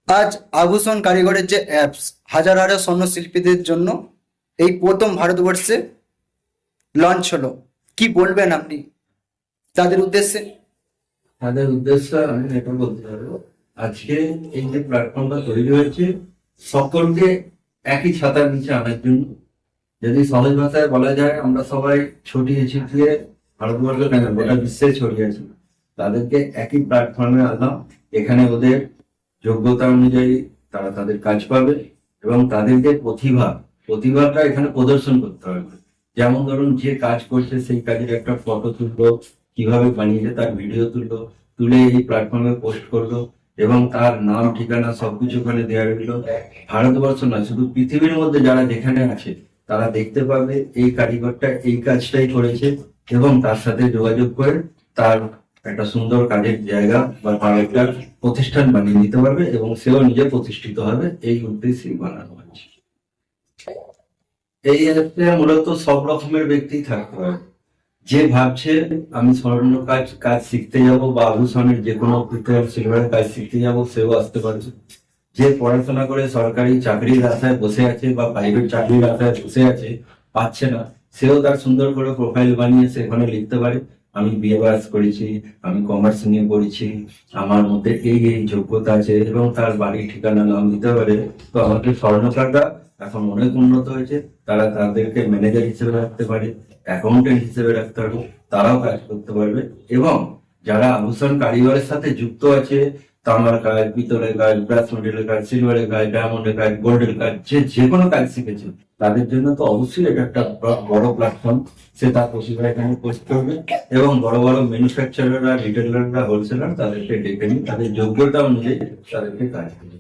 আজ আভূষণ কারিগরের যে অ্যাপস হাজার হাজার স্বর্ণশিল্পীদের জন্য এই প্রথম ভারতবর্ষে লঞ্চ হলো, কি বলবেন আপনি তাদের উদ্দেশ্যে? তাদের উদ্দেশ্য আমি এটা বলতে পারবো, আজকে এই যে প্ল্যাটফর্মটা তৈরি হয়েছে সকলকে একই ছাতার নিচে আনার জন্য। যদি সহজ ভাষায় বলা যায়, আমরা সবাই ছড়িয়ে ছিটিয়ে ভারতবর্ষ কেন গোটা বিশ্বে ছড়িয়েছি, তাদেরকে একই প্ল্যাটফর্মে আনলাম। এখানে ওদের যোগ্যতা অনুযায়ী তারা তাদের কাজ পাবে এবং তাদের যে প্রতিভাটা এখানে প্রদর্শন করতে হবে। যেমন ধরুন, যে কাজ করছে সেই কাজের একটা ফটো তুললো, কিভাবে বানিয়েছে তার ভিডিও তুললো, তুলে এই প্ল্যাটফর্মে পোস্ট করলো এবং তার নাম ঠিকানা সবকিছু ওখানে দেওয়া রইলো। ভারতবর্ষ নয়, শুধু পৃথিবীর মধ্যে যারা যেখানে আছে তারা দেখতে পাবে এই কারিগরটা এই কাজটাই করেছে এবং তার সাথে যোগাযোগ করে তার একটা সুন্দর কাজের জায়গা বা তার একটা প্রতিষ্ঠান বানিয়ে দিতে পারবে এবং সেও নিজে প্রতিষ্ঠিত হবে। এই উদ্দেশ্যেই বানানো হয়েছে। এই অ্যাপে মূলত সব রকমের ব্যক্তি থাকতে পারে। যে ভাবছে আমি স্বর্ণ কাজ কাজ শিখতে যাব বা আভূষণের যে কোনো পিতল সিলভারের কাজ শিখতে যাব, সেও আসতে পারছে। যে পড়াশোনা করে সরকারি চাকরির আশায় বসে আছে বা প্রাইভেট চাকরির আশায় বসে আছে, পাচ্ছে না, সেও তার সুন্দর করে প্রোফাইল বানিয়ে সেখানে লিখতে পারে আমি বিএ পাস করেছি, আমি কমার্স নিয়ে পড়েছি, আমার মধ্যে এই এই যোগ্যতা আছে এবং তার বাড়ি ঠিকানা নাম দিতে পারে। তো আমাদের স্বর্ণকাররা এখন অনেক উন্নত হয়েছে, তারা তাদেরকে ম্যানেজার হিসেবে রাখতে পারে, অ্যাকাউন্টেন্ট হিসেবে রাখতে পারবে, তারাও কাজ করতে পারবে। এবং যারা আভূষণ কারিগরের সাথে যুক্ত আছে, তামার কাজ, পিতলের কাজ, ব্রাস মেটেরিয়ালের কাজ, সিলভারের কাজ, ডায়মন্ডের কাজ, গোল্ডের কাজ, যে কোনো কাজ শিখেছে তাদের জন্য তো অবশ্যই এটা একটা বড় প্ল্যাটফর্ম। সে তার প্রতিভা এখানে পোস্ট করবে এবং বড় বড় ম্যানুফ্যাকচারাররা, রিটেলাররা, হোলসেলার তাদেরকে ডেকে নিয়ে তাদের যোগ্যতা অনুযায়ী তাদেরকে কাজ করবে।